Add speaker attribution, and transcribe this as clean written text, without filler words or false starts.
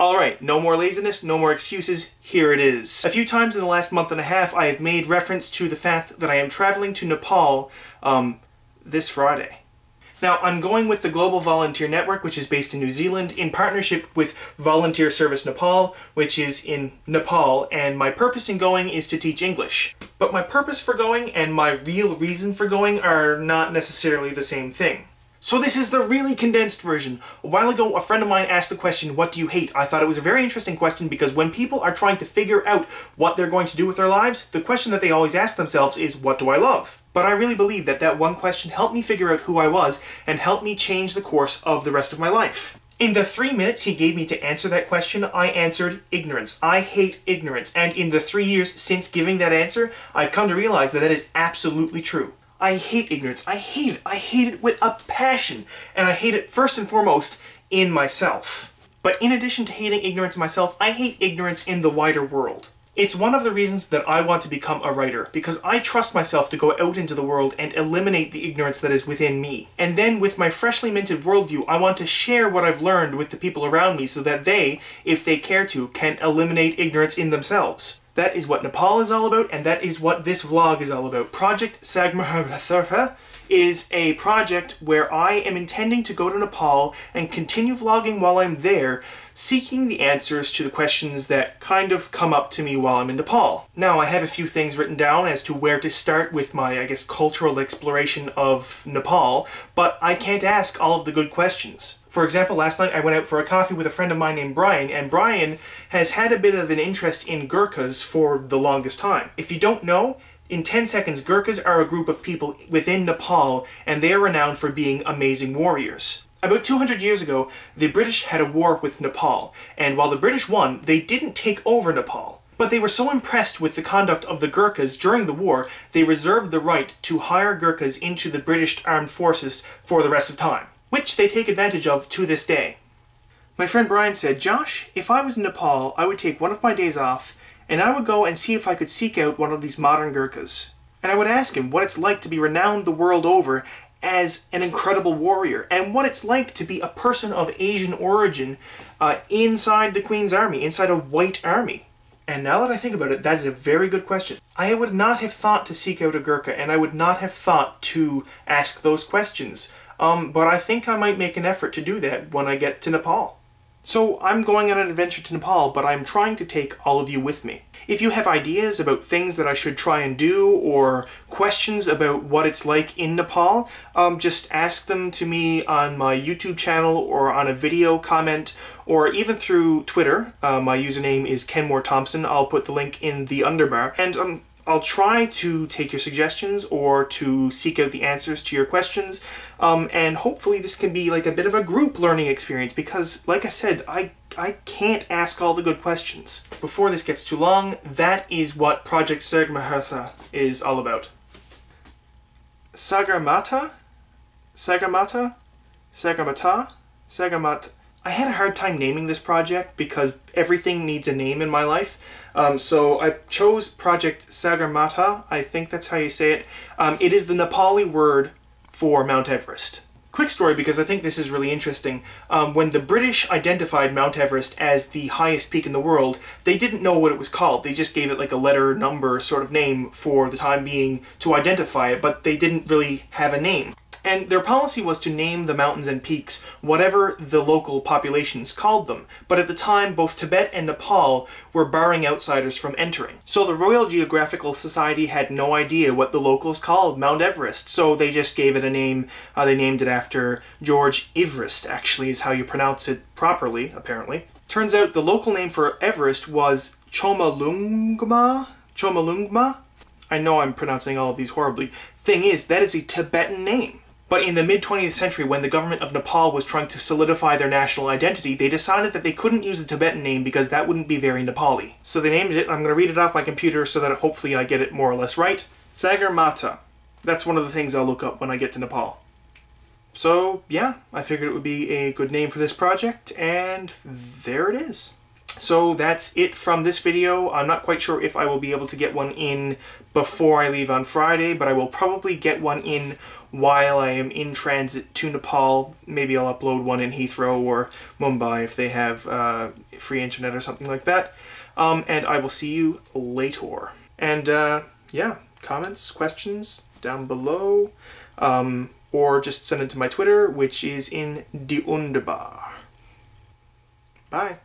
Speaker 1: Alright, no more laziness, no more excuses, here it is. A few times in the last month and a half I have made reference to the fact that I am traveling to Nepal this Friday. Now, I'm going with the Global Volunteer Network, which is based in New Zealand, in partnership with Volunteer Service Nepal, which is in Nepal, and my purpose in going is to teach English. But my purpose for going and my real reason for going are not necessarily the same thing. So this is the really condensed version. A while ago, a friend of mine asked the question, what do you hate? I thought it was a very interesting question because when people are trying to figure out what they're going to do with their lives, the question that they always ask themselves is, what do I love? But I really believe that that one question helped me figure out who I was and helped me change the course of the rest of my life. In the 3 minutes he gave me to answer that question, I answered ignorance. I hate ignorance. And in the 3 years since giving that answer, I've come to realize that that is absolutely true. I hate ignorance. I hate it. I hate it with a passion. And I hate it first and foremost in myself. But in addition to hating ignorance in myself, I hate ignorance in the wider world. It's one of the reasons that I want to become a writer, because I trust myself to go out into the world and eliminate the ignorance that is within me. And then with my freshly minted worldview, I want to share what I've learned with the people around me so that they, if they care to, can eliminate ignorance in themselves. That is what Nepal is all about, and that is what this vlog is all about. Project Sagarmatha is a project where I am intending to go to Nepal and continue vlogging while I'm there, seeking the answers to the questions that kind of come up to me while I'm in Nepal. Now, I have a few things written down as to where to start with my, cultural exploration of Nepal, but I can't ask all of the good questions. For example, last night I went out for a coffee with a friend of mine named Brian, and Brian has had a bit of an interest in Gurkhas for the longest time. If you don't know, in 10 seconds, Gurkhas are a group of people within Nepal, and they are renowned for being amazing warriors. About 200 years ago, the British had a war with Nepal, and while the British won, they didn't take over Nepal. But they were so impressed with the conduct of the Gurkhas during the war, they reserved the right to hire Gurkhas into the British armed forces for the rest of time, which they take advantage of to this day. My friend Brian said, Josh, if I was in Nepal, I would take one of my days off, and I would go and see if I could seek out one of these modern Gurkhas. And I would ask him what it's like to be renowned the world over as an incredible warrior, and what it's like to be a person of Asian origin inside the Queen's army, inside a white army. And now that I think about it, that is a very good question. I would not have thought to seek out a Gurkha, and I would not have thought to ask those questions. But I think I might make an effort to do that when I get to Nepal. So I'm going on an adventure to Nepal, but I'm trying to take all of you with me. If you have ideas about things that I should try and do, or questions about what it's like in Nepal, just ask them to me on my YouTube channel, or on a video comment, or even through Twitter. My username is Kenmore Thompson. I'll put the link in the underbar. And I'll try to take your suggestions or to seek out the answers to your questions, and hopefully this can be like a bit of a group learning experience because, like I said, I can't ask all the good questions. Before this gets too long, that is what Project Sagarmatha is all about. Sagarmatha? Sagarmatha? Sagarmatha? Sagarmatha? I had a hard time naming this project because everything needs a name in my life. So I chose Project Sagarmatha. I think that's how you say it. It is the Nepali word for Mount Everest. Quick story, because I think this is really interesting. When the British identified Mount Everest as the highest peak in the world, they didn't know what it was called. They just gave it like a letter, number sort of name for the time being to identify it, but they didn't really have a name. And their policy was to name the mountains and peaks whatever the local populations called them. But at the time, both Tibet and Nepal were barring outsiders from entering. So the Royal Geographical Society had no idea what the locals called Mount Everest, so they just gave it a name. They named it after George Everest, actually, is how you pronounce it properly, apparently. Turns out the local name for Everest was Chomolungma? Chomolungma? I know I'm pronouncing all of these horribly. Thing is, that is a Tibetan name. But in the mid-20th century, when the government of Nepal was trying to solidify their national identity, they decided that they couldn't use the Tibetan name because that wouldn't be very Nepali. So they named it, I'm going to read it off my computer so that hopefully I get it more or less right. Sagarmatha. That's one of the things I'll look up when I get to Nepal. So yeah, I figured it would be a good name for this project, and there it is. So that's it from this video. I'm not quite sure if I will be able to get one in before I leave on Friday, but I will probably get one in while I am in transit to Nepal. Maybe I'll upload one in Heathrow or Mumbai if they have free internet or something like that. And I will see you later. And yeah, comments, questions down below, or just send it to my Twitter, which is in die Underbar. Bye.